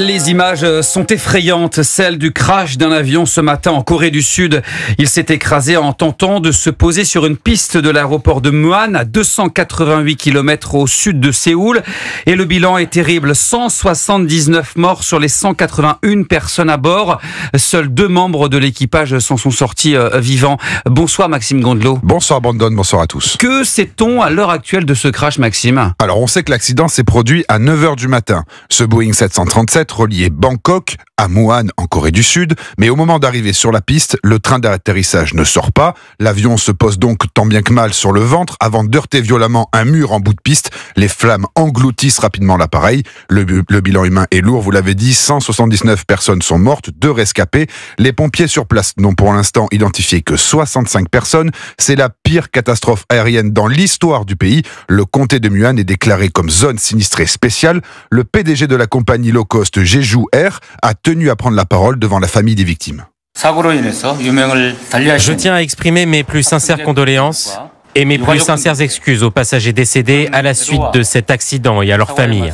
Les images sont effrayantes, celles du crash d'un avion ce matin en Corée du Sud. Il s'est écrasé en tentant de se poser sur une piste de l'aéroport de Muan, à 288 km au sud de Séoul. Et le bilan est terrible, 179 morts sur les 181 personnes à bord. Seuls 2 membres de l'équipage s'en sont sortis vivants. Bonsoir Maxime Gondelot. Bonsoir Brandon, bonsoir à tous. Que sait-on à l'heure actuelle de ce crash, Maxime ? Alors on sait que l'accident s'est produit à 9h du matin. Ce Boeing 737 reliait Bangkok à Muan en Corée du Sud, mais au moment d'arriver sur la piste, le train d'atterrissage ne sort pas. L'avion se pose donc tant bien que mal sur le ventre avant d'heurter violemment un mur en bout de piste. Les flammes engloutissent rapidement l'appareil. Le bilan humain est lourd, vous l'avez dit, 179 personnes sont mortes, 2 rescapés. Les pompiers sur place n'ont pour l'instant identifié que 65 personnes. C'est la pire catastrophe aérienne dans l'histoire du pays. Le comté de Muan est déclaré comme zone sinistrée spéciale. Le PDG de la compagnie low cost Jeju Air a tenu à prendre la parole devant la famille des victimes. Je tiens à exprimer mes plus sincères condoléances et mes plus sincères excuses aux passagers décédés à la suite de cet accident et à leurs familles.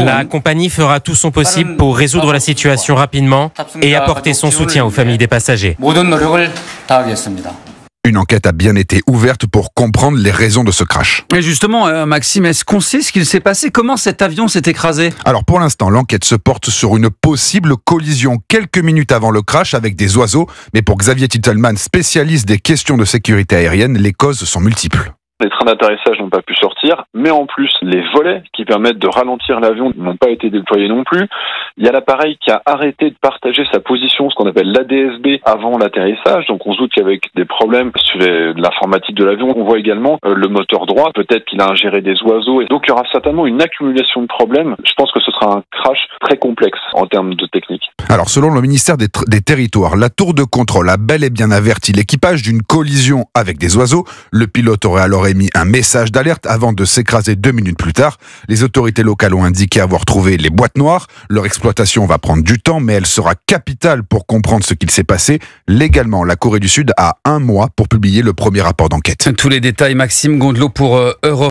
La compagnie fera tout son possible pour résoudre la situation rapidement et apporter son soutien aux familles des passagers. Une enquête a bien été ouverte pour comprendre les raisons de ce crash. Et justement, Maxime, est-ce qu'on sait ce qu'il s'est passé ? Comment cet avion s'est écrasé ? Alors pour l'instant, l'enquête se porte sur une possible collision quelques minutes avant le crash avec des oiseaux. Mais pour Xavier Titelman, spécialiste des questions de sécurité aérienne, les causes sont multiples. Les trains d'atterrissage n'ont pas pu sortir, mais en plus, les volets qui permettent de ralentir l'avion n'ont pas été déployés non plus. Il y a l'appareil qui a arrêté de partager sa position, ce qu'on appelle l'ADSB, avant l'atterrissage. Donc on se doute qu'avec des problèmes sur l'informatique de l'avion, on voit également le moteur droit. Peut-être qu'il a ingéré des oiseaux. Et donc il y aura certainement une accumulation de problèmes. Je pense que ce sera un crash très complexe en termes de technique. Alors selon le ministère des Territoires, la tour de contrôle a bel et bien averti l'équipage d'une collision avec des oiseaux. Le pilote aurait alors émis un message d'alerte avant de s'écraser 2 minutes plus tard. Les autorités locales ont indiqué avoir trouvé les boîtes noires. Leur exploitation va prendre du temps, mais elle sera capitale pour comprendre ce qu'il s'est passé. Légalement, la Corée du Sud a 1 mois pour publier le premier rapport d'enquête. Tous les détails, Maxime Gondelot pour Europe.